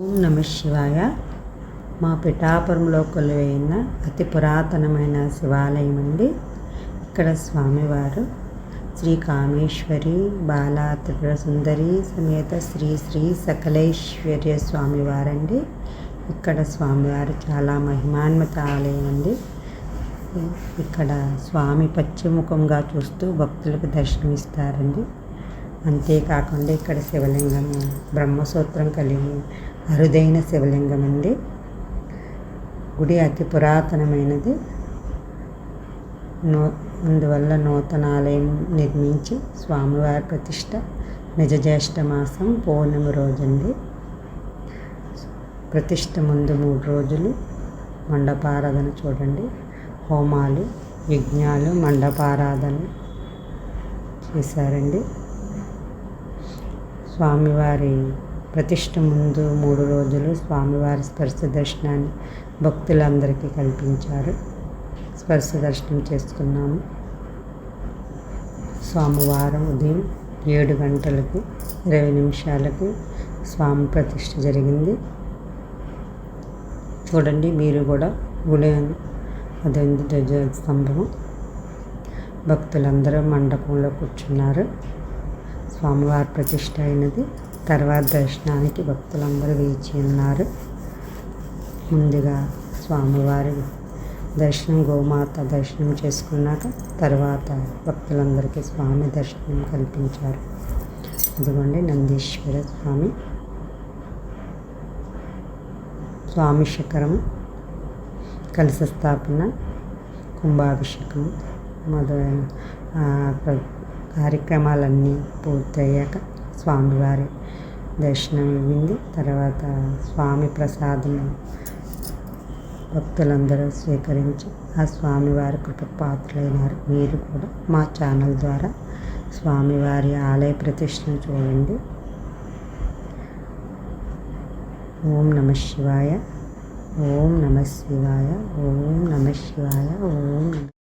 ఓం నమ శివాయ. మా పిఠాపురంలో కొలువైన అతి పురాతనమైన శివాలయం అండి. ఇక్కడ స్వామివారు శ్రీ కామేశ్వరి బాలా త్రిపుర సుందరి సమేత శ్రీ శ్రీ సకలైశ్వర్య స్వామివారండి. ఇక్కడ స్వామివారు చాలా మహిమాన్విత ఆలయం అండి. ఇక్కడ స్వామి పశ్చిముఖంగా చూస్తూ భక్తులకు దర్శనమిస్తారండి. అంతేకాకుండా ఇక్కడ శివలింగం బ్రహ్మసూత్రం కలిగి అరుదైన శివలింగం అండి. గుడి అతి పురాతనమైనది. అందువల్ల నూతన ఆలయం నిర్మించి స్వామివారి ప్రతిష్ట నిజ జ్యేష్ఠ మాసం పౌర్ణమి రోజండి. ప్రతిష్ట ముందు 3 రోజులు మండపారాధన చూడండి. హోమాలు, యజ్ఞాలు, మండపారాధన చేశారండి. స్వామివారి ప్రతిష్ట ముందు 3 రోజులు స్వామివారి స్పర్శ దర్శనాన్ని భక్తులందరికీ కల్పించారు. స్పర్శ దర్శనం చేసుకున్నాము. సోమవారం ఉదయం 7 గంటలకు 20 నిమిషాలకు స్వామి ప్రతిష్ట జరిగింది. చూడండి, మీరు కూడా గుడి అదండి ధ్వజస్తంభం. భక్తులందరూ మండపంలో కూర్చున్నారు. స్వామివారి ప్రతిష్ట అయినది. తర్వాత దర్శనానికి భక్తులందరూ వేచి ఉన్నారు. ముందుగా స్వామివారి దర్శనం, గోమాత దర్శనం చేసుకున్నాక తర్వాత భక్తులందరికీ స్వామి దర్శనం కల్పించారు. ఇదిగోండి నందీశ్వర స్వామి, స్వామి శిఖరం, కలశ స్థాపన, కుంభాభిషేకం మొదలైన కార్యక్రమాలన్నీ పూర్తయ్యాక స్వామివారి దర్శనం ఇవ్వింది. తర్వాత స్వామి ప్రసాదం భక్తులందరూ స్వీకరించి ఆ స్వామివారి కృపకు పాత్రులైనారు. మీరు కూడా మా ఛానల్ ద్వారా స్వామివారి ఆలయ ప్రతిష్టను చూడండి. ఓం నమ శివాయ. ఓం నమ శివాయ. ఓం నమ శివాయ. ఓం నమ